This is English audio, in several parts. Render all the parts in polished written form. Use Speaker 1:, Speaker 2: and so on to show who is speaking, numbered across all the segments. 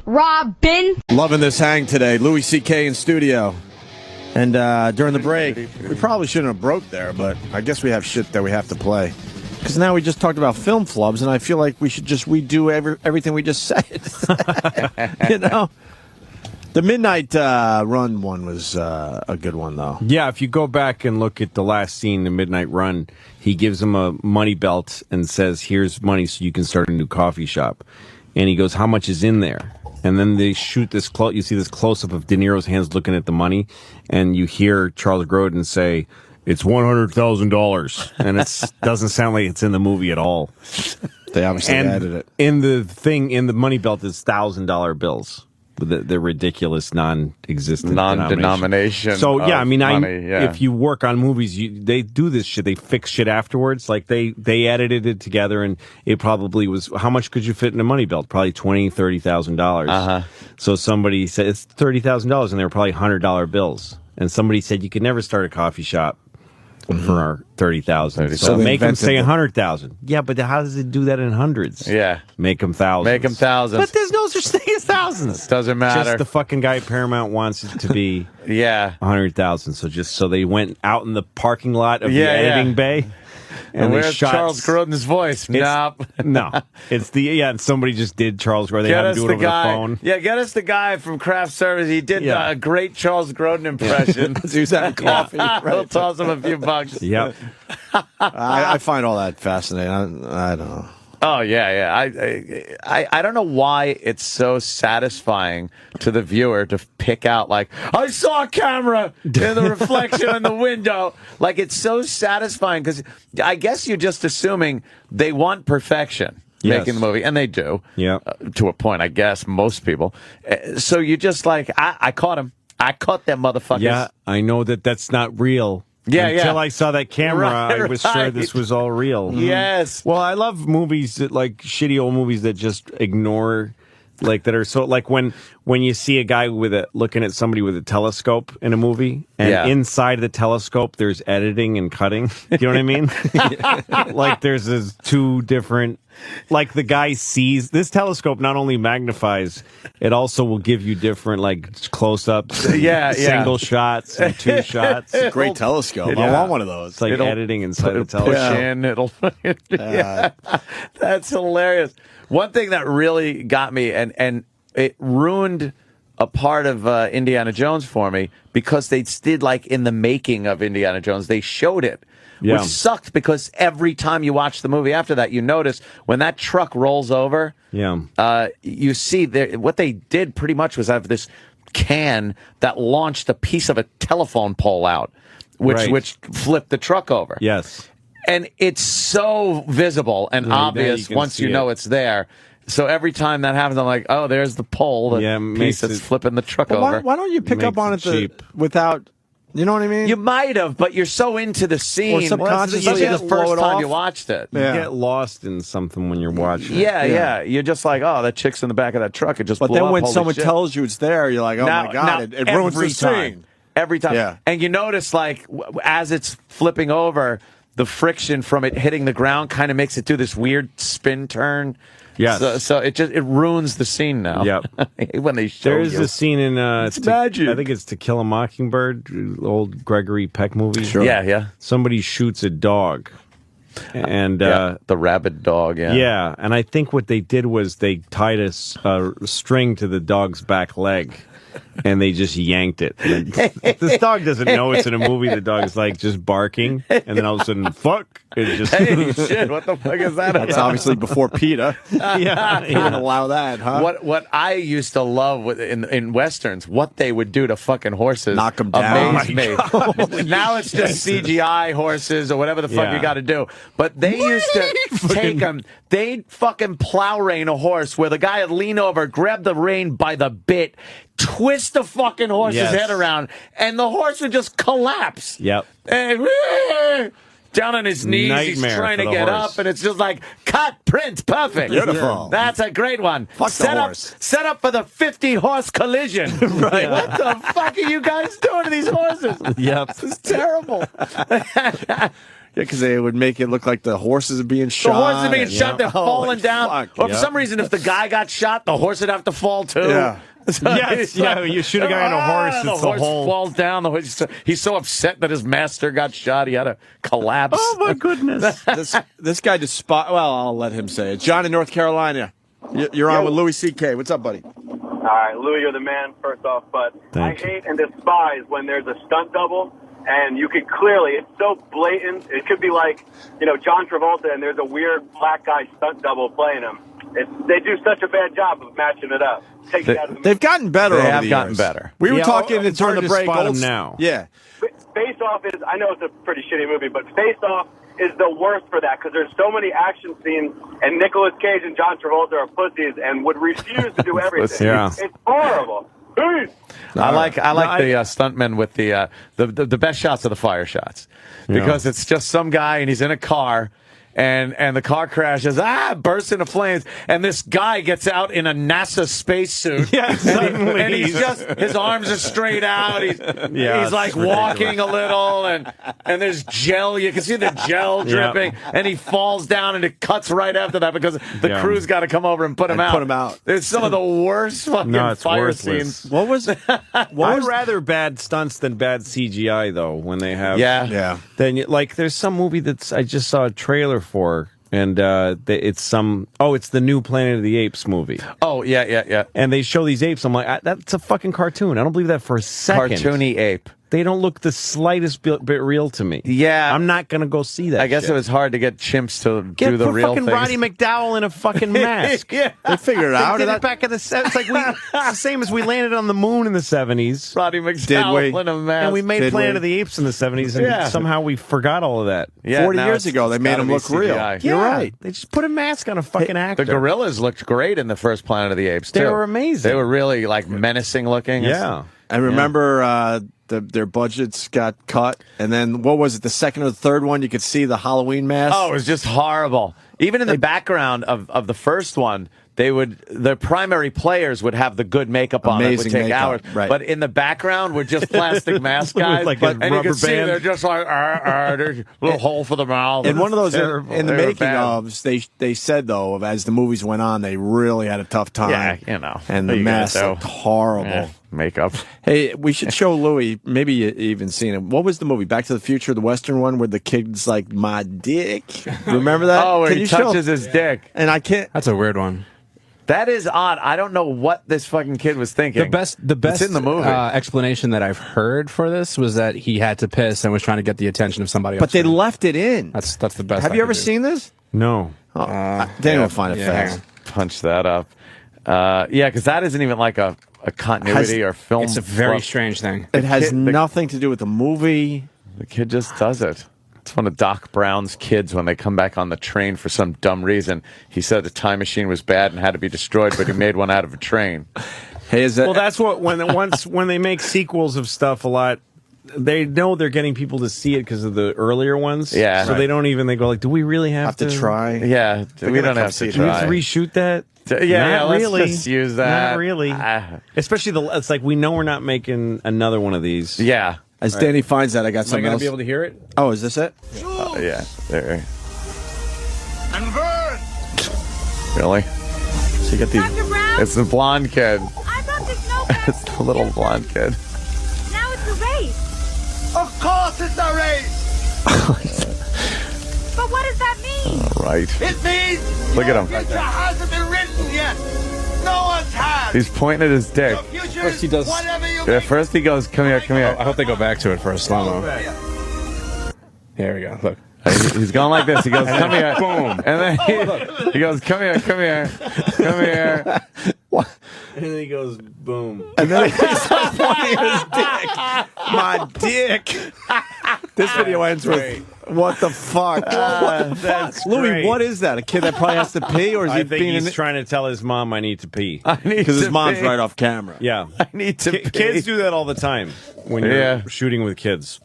Speaker 1: Robin.
Speaker 2: Loving this hang today. Louis C.K. in studio. And during the break, we probably shouldn't have broke there, but I guess we have shit that we have to play. Because now we just talked about film flubs, and I feel like we should just redo everything we just said. You know? The Midnight Run one was a good one, though.
Speaker 3: Yeah, if you go back and look at the last scene, the Midnight Run, he gives him a money belt and says, here's money so you can start a new coffee shop. And he goes, how much is in there? And then they shoot this, you see this close-up of De Niro's hands looking at the money, and you hear Charles Grodin say, it's $100,000. And it doesn't sound like it's in the movie at all.
Speaker 2: They obviously added it.
Speaker 3: In the money belt is $1,000 bills. The ridiculous non-existent
Speaker 4: non-denomination.
Speaker 3: So yeah, I mean,
Speaker 4: money,
Speaker 3: if you work on movies, they do this shit. They fix shit afterwards. Like they edited it together, and it probably was. How much could you fit in a money belt? Probably $20,000-$30,000. So somebody said it's $30,000, and they were probably $100 bills. And somebody said you could never start a coffee shop for $30,000. So make them say $100,000. Yeah, but how does it do that in hundreds?
Speaker 4: Yeah,
Speaker 3: make them thousands.
Speaker 4: Make them thousands.
Speaker 3: But there's no such thing as thousands.
Speaker 4: It doesn't matter.
Speaker 3: Just the fucking guy at Paramount wants it to be 100,000. So they went out in the parking lot of the editing bay.
Speaker 4: And where's Charles Grodin's voice?
Speaker 3: No. It's and somebody just did Charles Grodin. They had him do it over the phone.
Speaker 4: Yeah, get us the guy from craft service. He did a great Charles Grodin impression.
Speaker 2: Who's having coffee.
Speaker 4: We'll toss him a few bucks.
Speaker 3: Yep.
Speaker 2: I find all that fascinating. I don't know.
Speaker 4: Oh, yeah. I don't know why it's so satisfying to the viewer to pick out, like, I saw a camera in the reflection in the window. Like, it's so satisfying because I guess you're just assuming they want perfection making the movie, and they do. Yeah. To a point, I guess, most people. So you just like, I caught him. I caught them motherfuckers.
Speaker 3: Yeah, I know that's not real. Until I saw that camera, I was sure this was all real.
Speaker 4: Yes.
Speaker 3: Well, I love movies like shitty old movies that just ignore, like that are so like when you see a guy looking at somebody with a telescope in a movie, and inside the telescope there's editing and cutting. You know what I mean? Like there's two different. Like the guy sees this telescope not only magnifies, it also will give you different like close-ups, single shots, and two shots.
Speaker 2: It's a great telescope. I want one of those.
Speaker 3: It's like editing inside the telescope.
Speaker 4: Push in. That's hilarious. One thing that really got me, and it ruined a part of Indiana Jones for me, because they did like in the making of Indiana Jones, they showed it. Which sucked because every time you watch the movie after that, you notice when that truck rolls over, you see what they did pretty much was have this can that launched a piece of a telephone pole out, which flipped the truck over.
Speaker 3: Yes.
Speaker 4: And it's so visible and obvious once you know it's there. So every time that happens, I'm like, oh, there's the pole, the piece that's flipping the truck over.
Speaker 2: Why don't you pick up on it without... You know what I mean?
Speaker 4: You might have, but you're so into the scene.
Speaker 2: Or subconsciously,
Speaker 4: the first time you watched it.
Speaker 3: You get lost in something when you're watching it.
Speaker 4: Yeah. You're just like, oh, that chick's in the back of that truck. It just blew up.
Speaker 2: But then when
Speaker 4: Holy
Speaker 2: someone
Speaker 4: shit.
Speaker 2: tells you it's there, you're like, oh, my God, it ruins the scene.
Speaker 4: Every time.
Speaker 2: Yeah.
Speaker 4: And you notice, like, as it's flipping over, the friction from it hitting the ground kind of makes it do this weird spin turn.
Speaker 3: Yes.
Speaker 4: So it ruins the scene now.
Speaker 3: Yep.
Speaker 4: When they show
Speaker 3: There's a scene in
Speaker 4: it's magic.
Speaker 3: I think it's To Kill a Mockingbird, old Gregory Peck movie.
Speaker 4: Sure. Yeah.
Speaker 3: Somebody shoots a dog. And
Speaker 4: the rabid dog,
Speaker 3: Yeah, and I think what they did was they tied a string to the dog's back leg. And they just yanked it. And this dog doesn't know it's in a movie. The dog is like just barking, and then all of a sudden, fuck! It just
Speaker 4: hey, shit! What the fuck is that?
Speaker 2: That's obviously before PETA. You wouldn't allow that, huh?
Speaker 4: What I used to love in westerns, what they would do to fucking horses,
Speaker 2: knock them down.
Speaker 4: Amazed me. Now it's just CGI horses or whatever the fuck you got to do. But they used to take them. They'd fucking plow rein a horse where the guy would lean over, grab the rein by the bit, twist the fucking horse's head around, and the horse would just collapse.
Speaker 3: Yep.
Speaker 4: And down on his knees, he's trying to get up, and it's just like, cut, print, perfect.
Speaker 2: Beautiful.
Speaker 4: That's a great one.
Speaker 2: Fuck the horse.
Speaker 4: Set up for the 50-horse collision. Right. What the fuck are you guys doing to these horses?
Speaker 3: Yep.
Speaker 4: This is terrible.
Speaker 2: because they would make it look like the horses are being shot.
Speaker 4: The horses are being shot. They're falling down.
Speaker 2: Fuck,
Speaker 4: or for some reason, if the guy got shot, the horse would have to fall too.
Speaker 2: Yeah.
Speaker 3: Yes, yeah, you shoot a guy on a horse,
Speaker 4: the
Speaker 3: it's
Speaker 4: horse
Speaker 3: the whole...
Speaker 4: falls down. The horse, he's so upset that his master got shot, he had to collapse.
Speaker 3: Oh, my goodness.
Speaker 2: This guy well, I'll let him say it. John in North Carolina. You're on with Louis C.K. What's up, buddy?
Speaker 1: All right, Louis, you're the man, first off, but I hate and despise when there's a stunt double, and you could clearly, it's so blatant, it could be like, John Travolta, and there's a weird black guy stunt double playing him. They do such a bad job of matching it up.
Speaker 2: They've gotten better.
Speaker 4: They
Speaker 2: over
Speaker 4: have
Speaker 2: the
Speaker 4: gotten
Speaker 2: years.
Speaker 4: better.
Speaker 2: We were talking
Speaker 3: it's
Speaker 2: during
Speaker 3: hard
Speaker 2: the
Speaker 3: to
Speaker 2: break.
Speaker 3: spot them now.
Speaker 2: Yeah.
Speaker 1: Face Off is, I know it's a pretty shitty movie, but Face Off is the worst for that because there's so many action scenes, and Nicolas Cage and John Travolta are pussies and would refuse to do everything.
Speaker 3: Yeah.
Speaker 1: It's horrible. Peace.
Speaker 4: I like the stuntmen with the best shots are the fire shots because it's just some guy and he's in a car. And the car crashes, bursts into flames, and this guy gets out in a NASA spacesuit.
Speaker 3: Yeah, suddenly.
Speaker 4: And he's just, his arms are straight out. He's like walking a little, and there's gel. You can see the gel dripping, and he falls down, and it cuts right after that because the crew's got to come over and put him out. There's some of the worst fucking fire
Speaker 3: worthless.
Speaker 4: scenes.
Speaker 3: What was? I'd rather bad stunts than bad CGI though. When they have, then there's some movie I just saw a trailer for, and it's the new Planet of the Apes movie.
Speaker 4: Oh yeah.
Speaker 3: And they show these apes. I'm like, that's a fucking cartoon. I don't believe that for a second.
Speaker 4: Cartoony ape.
Speaker 3: They don't look the slightest bit real to me.
Speaker 4: Yeah,
Speaker 3: I'm not gonna go see that.
Speaker 4: I guess
Speaker 3: shit.
Speaker 4: It was hard to get chimps to do the real
Speaker 3: fucking
Speaker 4: things.
Speaker 3: Roddy McDowell in a fucking mask.
Speaker 2: They figured it out.
Speaker 3: They did it back in the 70s. It's like it's the same as we landed on the moon in the 70s.
Speaker 4: Roddy McDowell in a mask.
Speaker 3: And we made Planet of the Apes in the 70s, and somehow we forgot all of that.
Speaker 2: 40 years ago, they made him look real.
Speaker 3: You're right. They just put a mask on a fucking actor.
Speaker 4: The gorillas looked great in the first Planet of the Apes, too.
Speaker 3: They were amazing.
Speaker 4: They were really, menacing looking.
Speaker 3: Yeah.
Speaker 2: I remember their budgets got cut, and then what was it? The second or the third one, you could see the Halloween mask.
Speaker 4: Oh, it was just horrible. Even in the background of the first one, the primary players would have the good makeup on. It would take hours, but in the background were just plastic mask guys, and you could see they're just like there's a little hole for the mouth.
Speaker 2: And one of those in the making ofs, they said though, as the movies went on, they really had a tough time.
Speaker 4: Yeah,
Speaker 2: and the mask looked horrible.
Speaker 4: Makeup.
Speaker 2: Hey, we should show Louis. Maybe you even seen it. What was the movie? Back to the Future, the Western one, where the kid's like, "My dick." Remember that?
Speaker 4: Oh, where he touches his dick.
Speaker 2: And I can't.
Speaker 5: That's a weird one.
Speaker 4: That is odd. I don't know what this fucking kid was thinking.
Speaker 5: The best
Speaker 4: it's in the movie.
Speaker 5: Explanation that I've heard for this was that he had to piss and was trying to get the attention of somebody else.
Speaker 2: But they left it in.
Speaker 5: That's the best.
Speaker 2: Have you ever seen this?
Speaker 3: No.
Speaker 2: Daniel will find it fast.
Speaker 4: Punch that up. Because that isn't even like a continuity or film.
Speaker 5: It's a very strange thing.
Speaker 2: It has nothing to do with the movie.
Speaker 4: The kid just does it. It's one of Doc Brown's kids when they come back on the train for some dumb reason. He said the time machine was bad and had to be destroyed, but he made one out of a train.
Speaker 2: Hey,
Speaker 3: well, that's what when they make sequels of stuff a lot. They know they're getting people to see it because of the earlier ones.
Speaker 4: Yeah.
Speaker 3: So they don't even. They go like, "Do we really have
Speaker 2: to try?"
Speaker 4: Yeah, we don't have to try.
Speaker 3: Do we have to reshoot that?
Speaker 4: Not
Speaker 3: really.
Speaker 4: Let's just use that.
Speaker 3: Not really. Especially it's like we know we're not making another one of these.
Speaker 4: Yeah.
Speaker 2: As Danny finds that, I got something else.
Speaker 3: Am I going to be able to hear it?
Speaker 2: Oh, is this it?
Speaker 4: Yeah. There.
Speaker 6: And burn!
Speaker 4: Really?
Speaker 2: So you got these.
Speaker 6: Dr. Brown?
Speaker 4: It's the blonde kid.
Speaker 6: I thought there's no
Speaker 4: It's the little blonde kid.
Speaker 6: Now it's a race.
Speaker 7: Of course it's a race!
Speaker 6: But what does that mean?
Speaker 4: All right.
Speaker 7: It means
Speaker 4: Look at him.
Speaker 7: your future hasn't been written yet. No one's has.
Speaker 4: He's pointing at his dick.
Speaker 7: Your future
Speaker 5: First he does-
Speaker 7: whatever you
Speaker 4: Yeah,
Speaker 7: make.
Speaker 4: first he goes, come here, come here.
Speaker 5: I hope they go back to it for a slow-mo. Here we go. Look.
Speaker 4: He's going like this. He goes, come here. Boom. And then he goes, come here, come here, come here.
Speaker 3: And then he goes, boom.
Speaker 2: And then he starts pointing at his dick. My dick. This video ends with, "What the fuck?"
Speaker 3: That's
Speaker 2: Louis,
Speaker 3: great.
Speaker 2: what is that? A kid that probably has to pee, or is he
Speaker 3: I think
Speaker 2: being
Speaker 3: he's trying to tell his mom, "I need to pee."
Speaker 2: because his mom's right off camera?
Speaker 3: Yeah.
Speaker 4: I need to pee.
Speaker 3: Kids do that all the time when you're shooting with kids.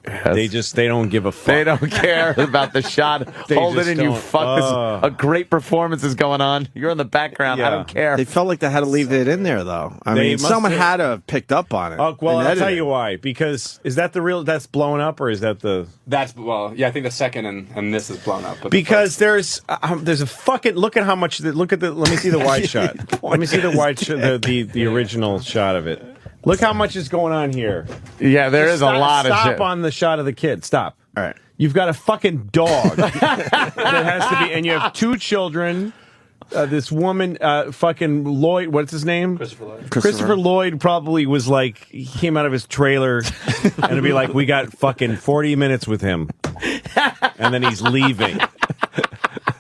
Speaker 3: They don't give a fuck.
Speaker 4: They don't care about the shot. Hold it in, you fuckers. A great performance is going on. You're in the background. I don't care.
Speaker 2: They felt like they had to leave it in there, though. I mean, someone had to have picked up on it.
Speaker 3: Oh, well, I'll tell you why. Because is that the real? That's blown up, or is that the?
Speaker 5: That's I think the second and this is blown up.
Speaker 3: Because there's a fucking look at how much. Look at the. Let me see the wide shot. Let me see the wide shot. The original shot of it. Look how much is going on here.
Speaker 4: Yeah, there is a lot of shit.
Speaker 3: Stop on the shot of the kid. Stop.
Speaker 2: All right.
Speaker 3: You've got a fucking dog that has to be, and you have 2 children. This woman, fucking Lloyd, what's his name? Christopher Lloyd probably was like, he came out of his trailer and it'd be like, we got fucking 40 minutes with him. And then he's leaving.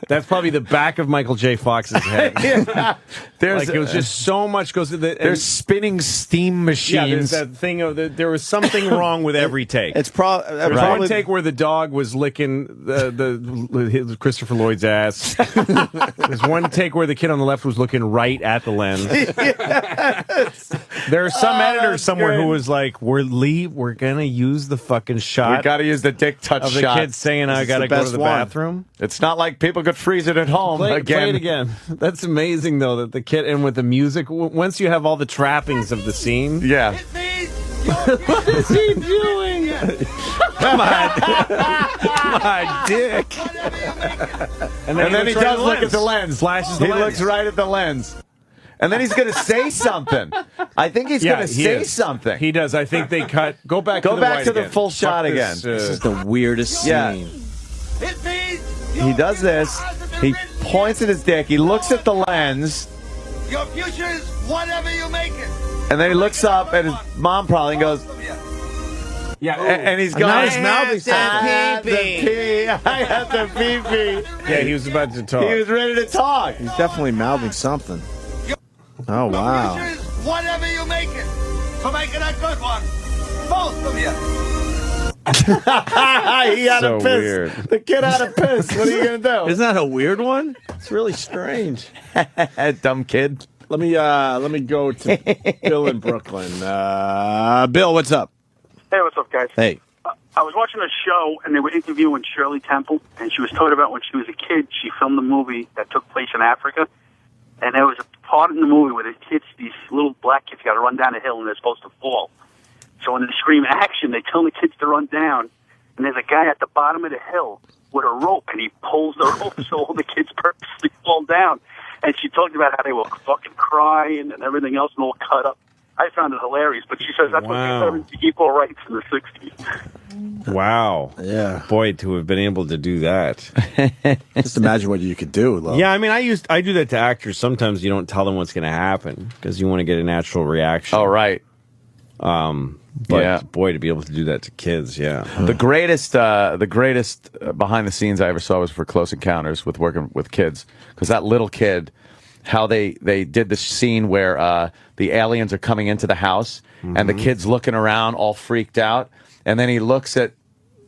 Speaker 3: That's probably the back of Michael J. Fox's head.
Speaker 4: Yeah.
Speaker 3: It was just so much goes to the.
Speaker 4: There's spinning steam machines.
Speaker 3: Yeah, there's that thing of there was something wrong with every take.
Speaker 2: It's probably
Speaker 3: one take where the dog was licking the Christopher Lloyd's ass. There's one take where the kid on the left was looking right at the lens. Yes. There's some editor somewhere who was like, "We're gonna use the fucking shot.
Speaker 4: We gotta use the dick touch
Speaker 3: of the
Speaker 4: shot.
Speaker 3: kid saying I gotta go to the bathroom."
Speaker 4: It's not like people could freeze it at home.
Speaker 3: Play it again. That's amazing, though, that the kid, and with the music, once you have all the trappings of the scene.
Speaker 4: Yeah.
Speaker 3: What is he doing? my dick.
Speaker 4: And then he does look at the lens.
Speaker 3: Flashes the lens.
Speaker 4: He looks right at the lens. And then he's going to say something. I think he's going to say something.
Speaker 3: He does. I think they cut. Go back
Speaker 4: to
Speaker 3: the
Speaker 4: the full shot again.
Speaker 2: This is the weirdest scene.
Speaker 4: Yeah. He does this. He points at his dick. He looks at the lens.
Speaker 7: Your future is whatever you make it.
Speaker 4: And then he looks up at his mom probably and goes,
Speaker 3: yeah,
Speaker 4: and he's going,
Speaker 2: now he's mouthing something.
Speaker 4: I have the pee-pee.
Speaker 3: Yeah, he was about to talk.
Speaker 4: He was ready to talk.
Speaker 2: He's definitely mouthing something. Oh, wow.
Speaker 7: Your future is whatever you make it. So make it a good one. Both of you.
Speaker 4: He had
Speaker 3: So
Speaker 4: a piss.
Speaker 3: weird.
Speaker 4: The kid had a piss. What are you going to do?
Speaker 2: Isn't that a weird one? It's really strange.
Speaker 4: Dumb kid.
Speaker 2: Let me go to Bill in Brooklyn. Bill, what's up?
Speaker 8: Hey, what's up, guys?
Speaker 2: Hey.
Speaker 8: I was watching a show, and they were interviewing Shirley Temple, and she was talking about when she was a kid, she filmed a movie that took place in Africa, and there was a part in the movie where these little black kids got to run down a hill, and they're supposed to fall. So when they scream action, they tell the kids to run down, and there's a guy at the bottom of the hill with a rope, and he pulls the rope so all the kids purposely fall down. And she talked about how they were fucking crying and everything else and all cut up. I found it hilarious, but she says that's what they said to equal rights in the 60s.
Speaker 3: Wow.
Speaker 2: Yeah.
Speaker 3: Boy, to have been able to do that.
Speaker 2: Just imagine what you could do, Lo.
Speaker 3: Yeah, I mean, I do that to actors. Sometimes you don't tell them what's going to happen because you want to get a natural reaction.
Speaker 4: Oh, right.
Speaker 3: But boy, to be able to do that to kids, yeah.
Speaker 4: The greatest behind the scenes I ever saw was for Close Encounters with working with kids, because that little kid, how they did this scene where the aliens are coming into the house and the kid's looking around all freaked out, and then he looks at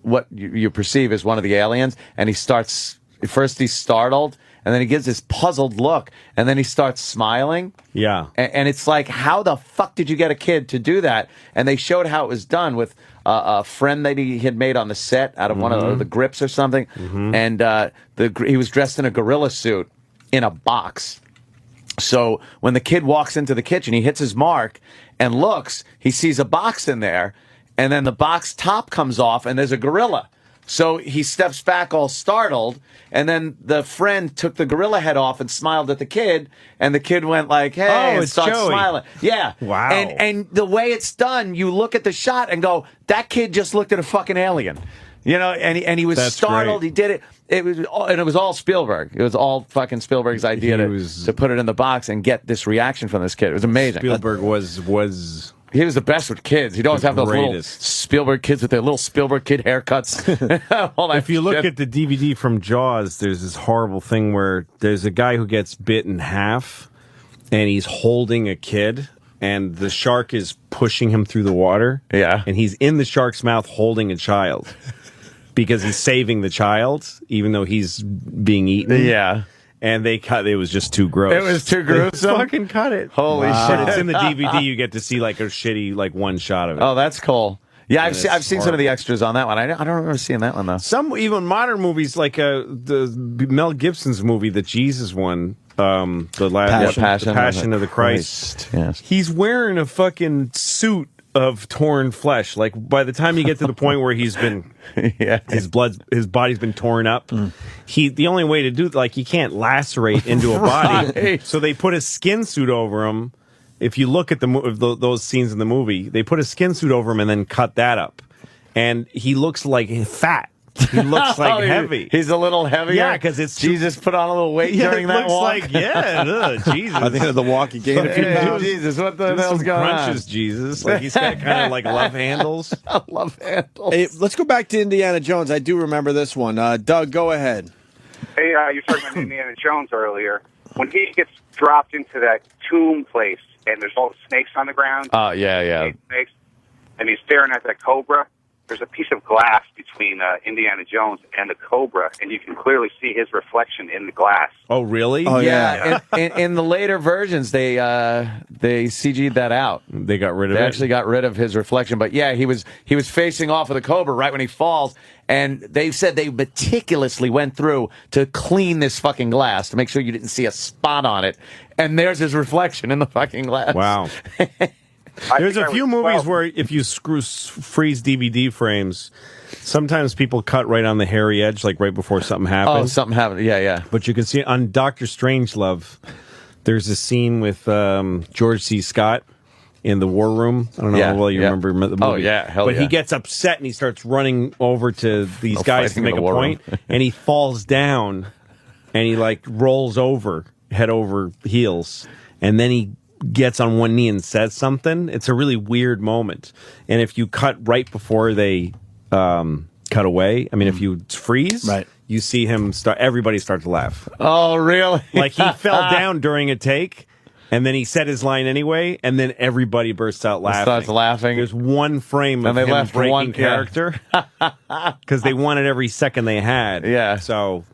Speaker 4: what you perceive as one of the aliens, and he starts first he's startled. And then he gives this puzzled look, and then he starts smiling.
Speaker 3: Yeah.
Speaker 4: And it's like, how the fuck did you get a kid to do that? And they showed how it was done with a friend that he had made on the set out of one of the grips or something. And he was dressed in a gorilla suit in a box. So when the kid walks into the kitchen, he hits his mark and looks, he sees a box in there, and then the box top comes off, and there's a gorilla. So he steps back all startled, and then the friend took the gorilla head off and smiled at the kid, and the kid went like, hey, and starts smiling. Yeah.
Speaker 3: Wow.
Speaker 4: And the way it's done, you look at the shot and go, that kid just looked at a fucking alien. You know, and he was startled.
Speaker 3: Great.
Speaker 4: He did it. It was all Spielberg. It was all fucking Spielberg's idea to put it in the box and get this reaction from this kid. It was amazing.
Speaker 3: Spielberg was
Speaker 4: he was the best with kids. He'd always have those little Spielberg kids with their little Spielberg kid haircuts.
Speaker 3: If you look at the DVD from Jaws, there's this horrible thing where there's a guy who gets bit in half, and he's holding a kid, and the shark is pushing him through the water.
Speaker 4: Yeah.
Speaker 3: And he's in the shark's mouth holding a child because he's saving the child, even though he's being eaten.
Speaker 4: Yeah.
Speaker 3: And they cut. It was just too gross.
Speaker 4: It was too gruesome.
Speaker 3: They fucking cut it.
Speaker 4: Holy shit!
Speaker 3: But it's in the DVD. You get to see like a shitty one shot of it.
Speaker 4: Oh, that's cool. Yeah, I've seen some of the extras on that one. I don't remember seeing that one though.
Speaker 3: Some even modern movies like the Mel Gibson's movie, the Jesus one, the last Passion of the Christ.
Speaker 4: Yes.
Speaker 3: He's wearing a fucking suit of torn flesh. Like by the time you get to the point where he's been, his body's been torn up. The only way to do he can't lacerate into a body, so they put a skin suit over him. If you look at those scenes in the movie, they put a skin suit over him and then cut that up, and he looks like fat. He looks like heavy.
Speaker 4: He's a little heavier.
Speaker 3: Yeah, because it's
Speaker 4: Jesus put on a little weight during that walk.
Speaker 3: Jesus.
Speaker 2: I think of the walk he gained a few pounds.
Speaker 4: Jesus, what the hell's going on?
Speaker 3: Jesus. Like he's got kind of like love handles.
Speaker 4: Love handles.
Speaker 2: Hey, let's go back to Indiana Jones. I do remember this one. Doug, go ahead.
Speaker 9: Hey, you were talking about Indiana Jones earlier. When he gets dropped into that tomb place and there's all the snakes on the ground.
Speaker 4: Oh, yeah.
Speaker 9: Snakes, and he's staring at that cobra. There's a piece of glass between Indiana Jones and the cobra, and you can clearly see his reflection in the glass.
Speaker 3: Oh, really?
Speaker 2: Oh,
Speaker 4: yeah. In the later versions, they CG'd that out.
Speaker 3: They got rid of it?
Speaker 4: They actually got rid of his reflection. But yeah, he was facing off of the cobra right when he falls, and they said they meticulously went through to clean this fucking glass to make sure you didn't see a spot on it. And there's his reflection in the fucking glass.
Speaker 3: Wow. There's a few movies where if you freeze DVD frames, sometimes people cut right on the hairy edge, like right before something happens.
Speaker 4: Oh, something happened. Yeah.
Speaker 3: But you can see on Dr. Strangelove, there's a scene with George C. Scott in the war room. I don't know how well you remember the movie.
Speaker 4: Oh, yeah.
Speaker 3: But he gets upset and he starts running over to these guys to make a point, and he falls down and he rolls over, head over heels, and then he gets on one knee and says something. It's a really weird moment. And if you cut right before they cut away, I mean, if you freeze, you see him everybody start to laugh.
Speaker 4: Oh, really?
Speaker 3: Like he fell down during a take, and then he said his line anyway, and then everybody bursts out laughing.
Speaker 4: Starts laughing.
Speaker 3: There's one frame of him breaking character because they wanted every second they had.
Speaker 4: Yeah.
Speaker 3: So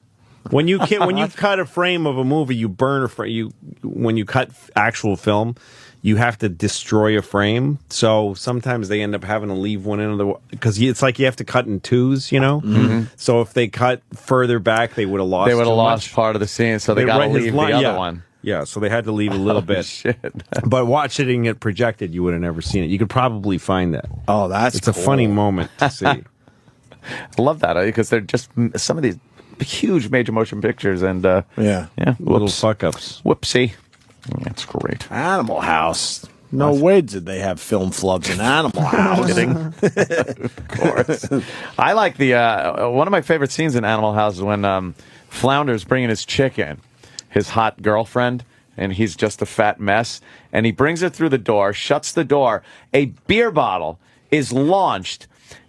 Speaker 3: when you cut a frame of a movie, you burn a frame. When you cut actual film, you have to destroy a frame. So sometimes they end up having to leave one end of the because it's like you have to cut in twos, you know.
Speaker 4: Mm-hmm.
Speaker 3: So if they cut further back, they would have lost.
Speaker 4: They would have lost part of the scene, so they got to leave the other one.
Speaker 3: Yeah, so they had to leave a little bit.
Speaker 4: Shit.
Speaker 3: But watching it projected, you would have never seen it. You could probably find that.
Speaker 2: Oh, it's
Speaker 3: a funny moment to see.
Speaker 4: I love that because they're just some of these huge major motion pictures and
Speaker 3: little fuck ups.
Speaker 4: Whoopsie. That's great.
Speaker 2: Animal House. No way did they have film flubs in Animal House.
Speaker 4: Of course. I like the one of my favorite scenes in Animal House is when Flounder's bringing his chick in, his hot girlfriend, and he's just a fat mess. And he brings her through the door, shuts the door. A beer bottle is launched.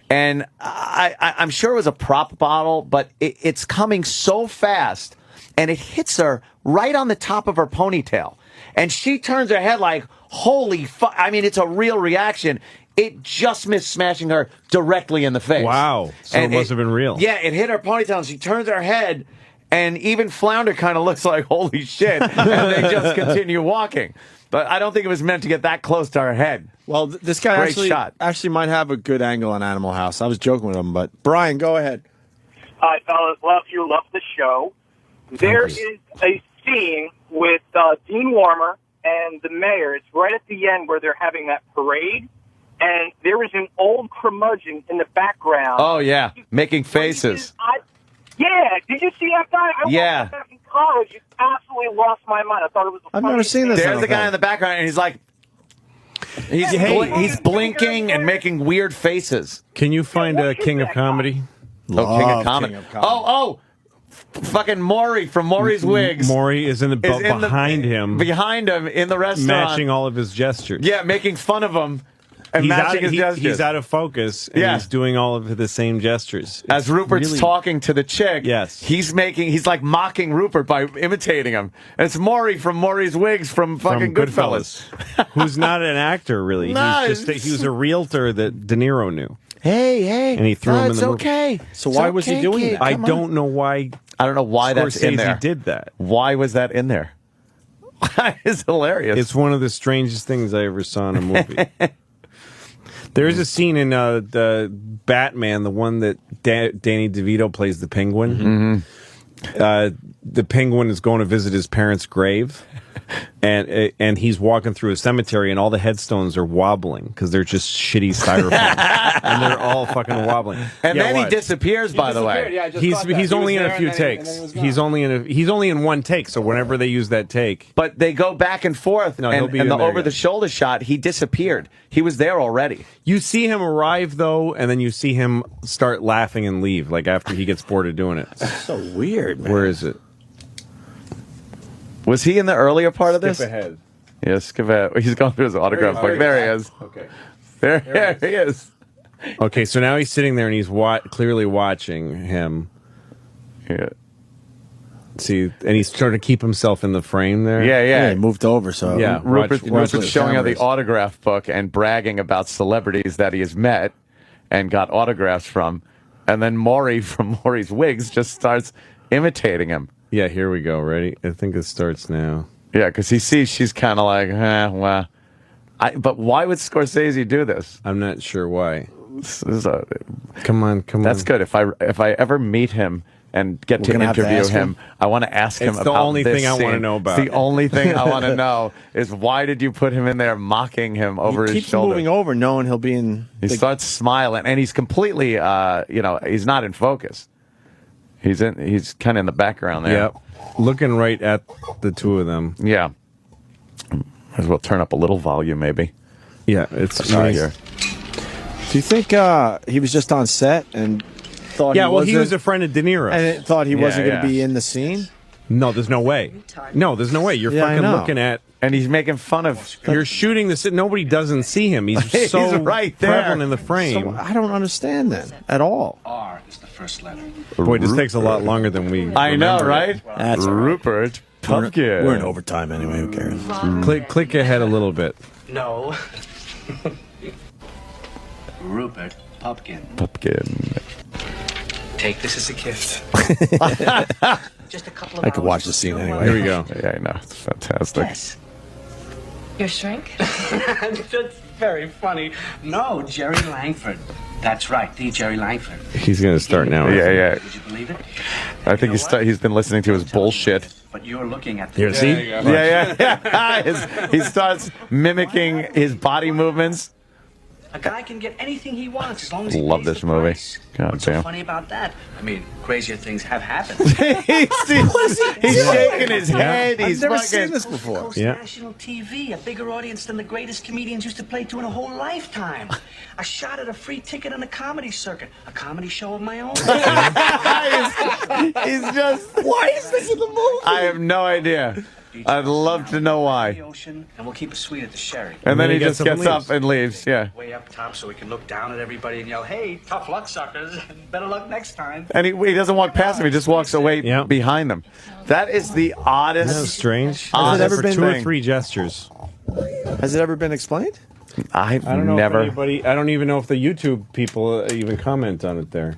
Speaker 4: And I'm sure it was a prop bottle, but it's coming so fast, and it hits her right on the top of her ponytail. And she turns her head like, holy fuck. I mean, it's a real reaction. It just missed smashing her directly in the face.
Speaker 3: Wow. So it must have been real.
Speaker 4: Yeah, it hit her ponytail, and she turns her head, and even Flounder kind of looks like, holy shit. And they just continue walking. But I don't think it was meant to get that close to her head.
Speaker 2: Well, this guy actually might have a good angle on Animal House. I was joking with him, but Brian, go ahead.
Speaker 10: Hi, fellas. Love you. Love the show. There is a scene with Dean Warmer and the mayor. It's right at the end where they're having that parade, and there is an old curmudgeon in the background.
Speaker 4: Oh, yeah, making faces.
Speaker 10: Did you see that guy? I watched that back in college. It absolutely lost my mind. I thought it was
Speaker 2: I've never seen this.
Speaker 4: There's the guy in the background, and he's like, he's blinking and making weird faces.
Speaker 3: Can you find a King of Comedy?
Speaker 4: King of Comedy. Fucking Maury from Maury's Wigs.
Speaker 3: Maury is behind him
Speaker 4: in the restaurant,
Speaker 3: matching all of his gestures.
Speaker 4: Yeah, making fun of him. And matching his gestures.
Speaker 3: He's out of focus, and he's doing all of the same gestures.
Speaker 4: As Rupert's talking to the chick, he's like mocking Rupert by imitating him. And it's Maury from Maury's Wigs from fucking Goodfellas.
Speaker 3: Who's not an actor, really.
Speaker 4: No,
Speaker 3: he was a realtor that De Niro knew.
Speaker 4: Hey.
Speaker 3: And he threw him in the movie.
Speaker 4: Okay.
Speaker 2: So why was he doing that?
Speaker 3: I don't know why.
Speaker 4: I don't know why that's in there.
Speaker 3: Scorsese did that.
Speaker 4: Why was that in there? It's hilarious.
Speaker 3: It's one of the strangest things I ever saw in a movie. There is a scene in the Batman, the one that Danny DeVito plays the Penguin. The Penguin is going to visit his parents' grave, and he's walking through a cemetery, and all the headstones are wobbling because they're just shitty styrofoam, and they're all fucking wobbling.
Speaker 4: And then he disappears. By the way,
Speaker 5: Yeah,
Speaker 3: he's only in a few takes. He's only in one take. So whenever they use that take,
Speaker 4: but they go back and forth.
Speaker 3: No,
Speaker 4: and the over-the-shoulder shot, he disappeared. He was there already.
Speaker 3: you see him arrive though, and then you see him start laughing and leave, like after he gets bored of doing it.
Speaker 2: So weird, man.
Speaker 3: Where is it?
Speaker 4: Was he in the earlier part of this?
Speaker 3: Skip ahead.
Speaker 4: Yeah, skip ahead. He's going through his autograph book. There he is.
Speaker 3: Okay.
Speaker 4: There he is.
Speaker 3: Okay, so now he's sitting there and he's clearly watching him.
Speaker 4: Yeah.
Speaker 3: See, and he's trying to keep himself in the frame there.
Speaker 4: Yeah.
Speaker 2: He moved over, so
Speaker 3: Yeah.
Speaker 4: Rupert's showing out the autograph book and bragging about celebrities that he has met and got autographs from. And then Maury from Maury's Wigs just starts imitating him.
Speaker 3: Yeah, here we go. Ready? I think it starts now.
Speaker 4: Yeah, because he sees she's kind of like, well. But why would Scorsese do this?
Speaker 3: I'm not sure why.
Speaker 4: This is
Speaker 3: Come on.
Speaker 4: That's good. If I ever meet him and get to
Speaker 2: gonna have to
Speaker 4: interview
Speaker 2: ask
Speaker 4: him, I want to ask him
Speaker 3: It's
Speaker 4: about
Speaker 3: the only
Speaker 4: this
Speaker 3: thing I want to
Speaker 4: scene.
Speaker 3: know about.
Speaker 4: It's the only thing I want to know is why did you put him in there mocking him over
Speaker 2: he
Speaker 4: his
Speaker 2: keeps
Speaker 4: shoulder?
Speaker 2: moving over, knowing he'll be in.
Speaker 4: He starts smiling, and he's completely, he's not in focus. He's kind of in the background there.
Speaker 3: Yep. Looking right at the two of them.
Speaker 4: Yeah. Might as well turn up a little volume, maybe.
Speaker 3: Yeah, it's
Speaker 4: Sorry here.
Speaker 2: Do you think he was just on set and thought?
Speaker 3: Yeah,
Speaker 2: he
Speaker 3: well, he
Speaker 2: wasn't-
Speaker 3: was a friend of De Niro.
Speaker 2: and thought he wasn't going
Speaker 4: yeah.
Speaker 2: to be in the scene.
Speaker 3: No, there's no way. No, there's no way. You're
Speaker 2: Yeah, I
Speaker 3: fucking
Speaker 2: know.
Speaker 3: looking at.
Speaker 4: And he's making fun of.
Speaker 3: You're shooting this. Nobody doesn't see him. He's so
Speaker 4: right there.
Speaker 3: prevalent in the frame.
Speaker 2: So I don't understand that at all.
Speaker 11: R is the first letter.
Speaker 3: Boy, this takes a lot longer than we.
Speaker 4: I know,
Speaker 3: remembered.
Speaker 4: right?
Speaker 2: That's all right.
Speaker 4: Rupert Pumpkin.
Speaker 2: We're in overtime anyway. Who cares?
Speaker 3: Click ahead a little bit.
Speaker 11: No. Rupert Pumpkin.
Speaker 4: Pumpkin.
Speaker 11: Take this as a gift. Just a couple of
Speaker 2: I could
Speaker 11: hours
Speaker 2: watch the
Speaker 11: of
Speaker 2: scene
Speaker 11: your
Speaker 2: anyway.
Speaker 11: life.
Speaker 3: Here we go.
Speaker 4: Yeah, I know. It's fantastic.
Speaker 11: Yes.
Speaker 6: Your shrink?
Speaker 11: That's very funny. No, Jerry Langford. That's right, the Jerry Langford.
Speaker 3: He's going to start now.
Speaker 4: Yeah.
Speaker 11: Did you believe it?
Speaker 4: I think he's been listening to his bullshit.
Speaker 11: But you're looking at the
Speaker 3: Here, see?
Speaker 4: Yeah. He starts mimicking his body movements.
Speaker 11: A guy can get anything he wants as long as he
Speaker 4: Love
Speaker 11: pays
Speaker 4: this
Speaker 11: the
Speaker 4: movie.
Speaker 11: price.
Speaker 4: God
Speaker 11: What's
Speaker 4: damn.
Speaker 11: so funny about that? I mean, crazier things have happened.
Speaker 4: he's shaking his head.
Speaker 2: I've
Speaker 4: He's
Speaker 2: never
Speaker 4: fucking.
Speaker 2: seen this before.
Speaker 11: Coast
Speaker 3: Yeah.
Speaker 11: National TV, a bigger audience than the greatest comedians used to play to in a whole lifetime. A shot at a free ticket on a comedy circuit, a comedy show of my own.
Speaker 4: He's just.
Speaker 2: Why is this in the movie?
Speaker 4: I have no idea. I'd love to know why.
Speaker 11: The ocean, and we'll keep it sweet at the Sherry.
Speaker 4: And then he
Speaker 3: gets
Speaker 4: just
Speaker 3: up and
Speaker 4: gets up
Speaker 3: leaves.
Speaker 4: and leaves. Yeah.
Speaker 11: Way up top so we can look down at everybody and yell, "Hey, tough luck, suckers! Better luck next time."
Speaker 4: And he doesn't walk past him. He just walks away
Speaker 3: Yeah.
Speaker 4: behind them. That is the oddest.
Speaker 3: Isn't that strange?
Speaker 4: Oddest
Speaker 2: ever been
Speaker 3: two or
Speaker 4: thing.
Speaker 3: three gestures.
Speaker 2: Has it ever been explained?
Speaker 4: I've
Speaker 3: I don't know
Speaker 4: never.
Speaker 3: if anybody. I don't even know if the YouTube people even comment on it there.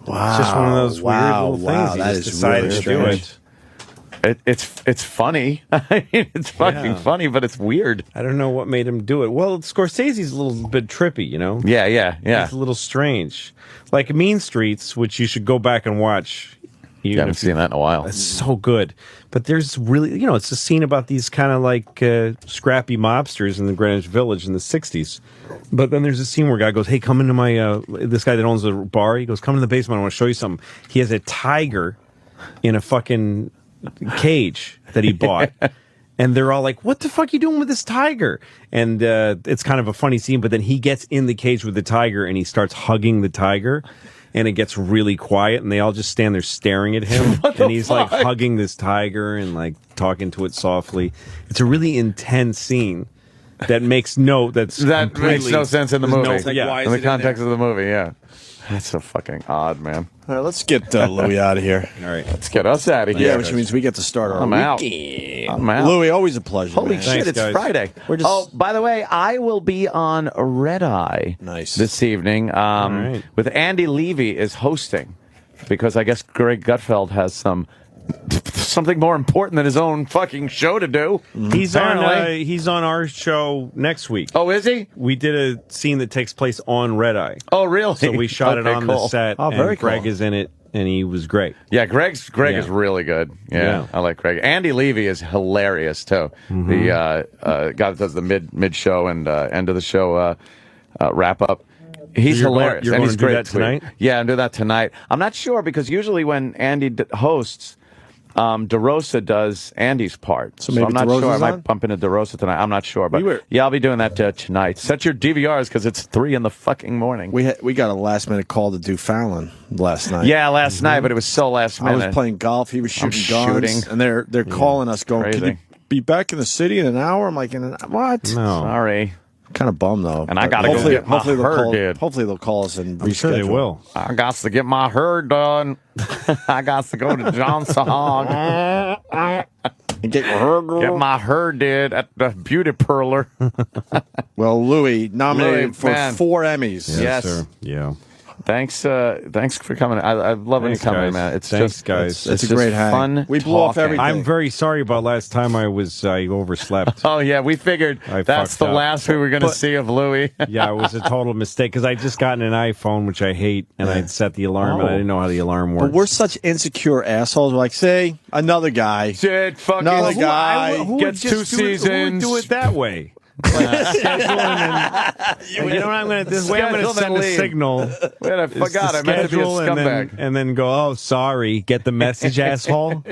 Speaker 2: Wow.
Speaker 3: It's just one of those weird little things. He
Speaker 2: That
Speaker 3: just
Speaker 2: is
Speaker 3: decided
Speaker 2: really
Speaker 3: to do
Speaker 2: strange.
Speaker 3: it.
Speaker 4: It's funny. I mean, it's fucking
Speaker 3: Yeah.
Speaker 4: funny, but it's weird.
Speaker 3: I don't know what made him do it. Well, Scorsese's a little bit trippy, you know?
Speaker 4: Yeah.
Speaker 3: It's a little strange. Like Mean Streets, which you should go back and watch.
Speaker 4: You haven't seen that in a while.
Speaker 3: It's so good. But there's really, it's a scene about these kind of like scrappy mobsters in the Greenwich Village in the 60s. But then there's a scene where a guy goes, hey, come into my, this guy that owns a bar, he goes, come in the basement, I want to show you something. He has a tiger in a fucking cage that he bought. And they're all like, what the fuck are you doing with this tiger? And it's kind of a funny scene, but then he gets in the cage with the tiger and he starts hugging the tiger. And it gets really quiet, and they all just stand there staring at him. And he's like hugging this tiger and like talking to it softly. It's a really intense scene that makes
Speaker 4: that makes no sense in the movie.
Speaker 3: In
Speaker 4: the context of the movie, yeah. That's so fucking odd, man.
Speaker 2: All right, let's get Louis out of here.
Speaker 3: All right.
Speaker 4: Let's get us out of here.
Speaker 2: Yeah, which means we get to start our
Speaker 4: I'm out.
Speaker 2: weekend.
Speaker 4: I'm out.
Speaker 2: Louis, always a pleasure.
Speaker 4: Holy
Speaker 2: man.
Speaker 4: shit,
Speaker 3: Thanks,
Speaker 4: it's
Speaker 3: guys.
Speaker 4: Friday. Oh, by the way, I will be on Red Eye this evening
Speaker 3: right.
Speaker 4: with Andy Levy is hosting because I guess Greg Gutfeld has some something more important than his own fucking show to do.
Speaker 3: He's on our show next week.
Speaker 4: Oh, is he?
Speaker 3: We did a scene that takes place on Red Eye.
Speaker 4: Oh, really?
Speaker 3: So we shot it on the set.
Speaker 2: Oh, very
Speaker 3: and Greg
Speaker 2: cool.
Speaker 3: is in it, and he was great.
Speaker 4: Yeah, Greg is really good. Yeah, I like Greg. Andy Levy is hilarious too. The guy that does the mid show and end of the show wrap up. He's hilarious.
Speaker 3: You're
Speaker 4: and
Speaker 3: going
Speaker 4: he's
Speaker 3: to do
Speaker 4: great
Speaker 3: that tonight?
Speaker 4: Yeah, I'm doing that tonight. I'm not sure because usually when Andy hosts, DeRosa does Andy's part.
Speaker 2: So maybe
Speaker 4: I'm not
Speaker 2: DeRosa's
Speaker 4: sure. I
Speaker 2: on?
Speaker 4: might bump into DeRosa tonight. I'm not sure, but yeah, I'll be doing that tonight. Set your DVRs because it's 3 in the fucking morning.
Speaker 2: We got a last minute call to do Fallon last night.
Speaker 4: Yeah, last night, but it was so last minute.
Speaker 2: I was playing golf. He was shooting guns, and they're calling us, going,
Speaker 4: Crazy.
Speaker 2: "Can you be back in the city in an hour?" I'm like, "What?"
Speaker 3: No.
Speaker 4: Sorry.
Speaker 2: Kind of bummed though.
Speaker 4: And I got to go get my hair did.
Speaker 2: Hopefully they'll call us and
Speaker 3: I'm
Speaker 2: reschedule.
Speaker 3: sure they will.
Speaker 4: I got to get my hair done. I got to go to John Sahag
Speaker 2: And get your hair done.
Speaker 4: get my hair did at the beauty parlor.
Speaker 2: Well, Louis nominated
Speaker 4: Louis,
Speaker 2: for
Speaker 4: man.
Speaker 2: 4 Emmys.
Speaker 4: Yes.
Speaker 3: Sir. Yeah.
Speaker 4: Thanks for coming. I love when you
Speaker 3: Thanks,
Speaker 4: come in,
Speaker 3: guys.
Speaker 4: man. It's
Speaker 3: Thanks,
Speaker 4: just
Speaker 3: guys.
Speaker 2: It's a
Speaker 4: just
Speaker 2: great hang.
Speaker 4: fun.
Speaker 2: We blew off
Speaker 4: talking.
Speaker 2: everything.
Speaker 3: I'm very sorry about last time I overslept.
Speaker 4: Oh yeah, we figured
Speaker 3: I
Speaker 4: that's
Speaker 3: fucked
Speaker 4: the
Speaker 3: up.
Speaker 4: last we were going to see of Louis.
Speaker 3: Yeah, it was a total mistake because I just gotten an iPhone, which I hate, and I'd set the alarm, and I didn't know how the alarm works.
Speaker 2: But we're such insecure assholes. We're like, say, another guy.
Speaker 4: Shit, fucking
Speaker 2: Another guy
Speaker 3: who
Speaker 4: gets
Speaker 3: would just
Speaker 4: 2
Speaker 3: do it-
Speaker 4: seasons.
Speaker 3: Who would do it that way? Like, you know what I'm going to this way I'm going to send a signal.
Speaker 4: Wait, I forgot. I meant to be a
Speaker 3: Schedule
Speaker 4: scumbag.
Speaker 3: and then go, oh, sorry, get the message, asshole.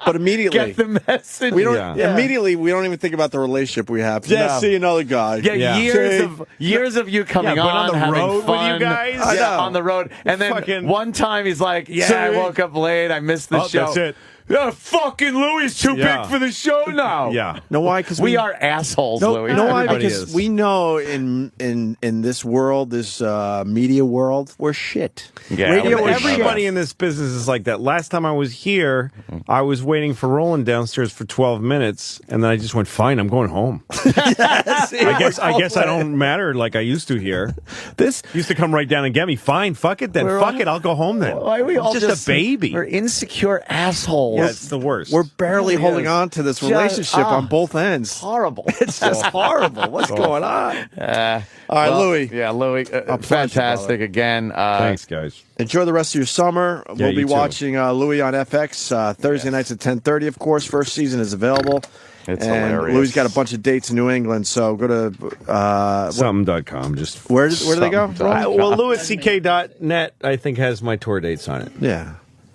Speaker 2: But immediately,
Speaker 4: Get the message.
Speaker 2: we don't.
Speaker 3: Yeah.
Speaker 2: Immediately, we don't even think about the relationship we have. Yeah,
Speaker 4: No.
Speaker 2: see another guy.
Speaker 4: Yeah,
Speaker 3: Yeah.
Speaker 4: years of you coming
Speaker 3: Yeah, but on the
Speaker 4: having
Speaker 3: road with
Speaker 4: fun.
Speaker 3: you guys?
Speaker 2: I know.
Speaker 4: on the road, and then
Speaker 3: Fucking-
Speaker 4: one time he's like, "Yeah,
Speaker 3: See?
Speaker 4: I woke up late. I missed the
Speaker 3: Oh,
Speaker 4: show."
Speaker 3: that's it.
Speaker 4: Yeah, fucking Louis is too
Speaker 3: Yeah.
Speaker 4: big for the show now.
Speaker 3: Yeah.
Speaker 2: Know why? Because
Speaker 4: we are assholes,
Speaker 2: No,
Speaker 4: Louis.
Speaker 2: you know why?
Speaker 3: Everybody
Speaker 2: Because
Speaker 3: is.
Speaker 2: we know in this world, this media world, we're shit.
Speaker 4: Yeah,
Speaker 2: Radio
Speaker 4: we're
Speaker 2: is
Speaker 3: Everybody
Speaker 2: shit.
Speaker 3: in this business is like that. Last time I was here, I was waiting for Roland downstairs for 12 minutes, and then I just went, fine, I'm going home. I guess I don't matter like I used to here.
Speaker 2: This
Speaker 3: Used to come right down and get me. Fine, fuck it then. Fuck it, I'll go home then.
Speaker 4: Why are we all
Speaker 3: I'm just a baby.
Speaker 4: We're insecure assholes.
Speaker 3: Yeah, it's the worst.
Speaker 2: we're barely
Speaker 4: really
Speaker 2: holding
Speaker 4: is.
Speaker 2: on to this relationship on both ends.
Speaker 4: horrible.
Speaker 2: It's just horrible. What's going on? All right,
Speaker 4: Well,
Speaker 2: Louis.
Speaker 4: Yeah, Louis.
Speaker 2: pleasure,
Speaker 4: Fantastic
Speaker 2: brother.
Speaker 4: again.
Speaker 3: Thanks, guys.
Speaker 2: Enjoy the rest of your summer.
Speaker 3: Yeah,
Speaker 2: We'll be
Speaker 3: you too.
Speaker 2: watching Louis on FX Thursday nights at 10:30. Of course, first season is available.
Speaker 4: It's
Speaker 2: and
Speaker 4: hilarious.
Speaker 2: Louis got a bunch of dates in New England, so go to
Speaker 3: Something.com. Just
Speaker 2: where do they go?
Speaker 4: Something.com.
Speaker 3: well, LouisCK.net, I think, has my tour dates on it.
Speaker 2: Yeah.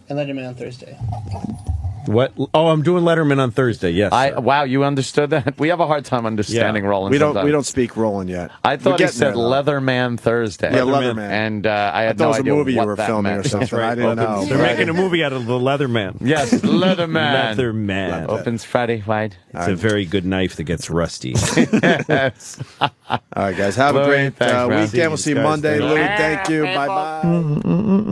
Speaker 6: And Letterman on Thursday.
Speaker 3: What? Oh, I'm doing Letterman on Thursday. Yes. sir.
Speaker 4: Wow, you understood that? We have a hard time understanding
Speaker 3: Yeah.
Speaker 4: Roland.
Speaker 2: We
Speaker 4: sometimes.
Speaker 2: don't speak Roland yet.
Speaker 4: I thought
Speaker 2: We're
Speaker 4: he
Speaker 2: getting
Speaker 4: said
Speaker 2: there, though.
Speaker 4: Leatherman Thursday.
Speaker 2: Yeah, Leatherman.
Speaker 4: And I had
Speaker 2: thought
Speaker 4: no
Speaker 2: it was a
Speaker 4: idea
Speaker 2: movie you
Speaker 4: what
Speaker 2: were
Speaker 4: that
Speaker 2: filming
Speaker 4: meant.
Speaker 2: or something. I didn't know.
Speaker 3: They're making a movie out of the Leatherman.
Speaker 4: Yes, Leatherman.
Speaker 3: Leatherman.
Speaker 4: Opens Friday, right?
Speaker 3: It's a very good knife that gets rusty.
Speaker 4: Yes.
Speaker 2: All right, guys. Have a
Speaker 4: Louis,
Speaker 2: great
Speaker 4: thanks, man.
Speaker 2: weekend. We'll see you
Speaker 3: Guys,
Speaker 2: Monday.
Speaker 3: thank you.
Speaker 2: Louis, thank you. Bye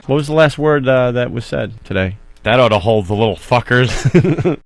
Speaker 12: What was the last word that was said today? That ought to hold the little fuckers.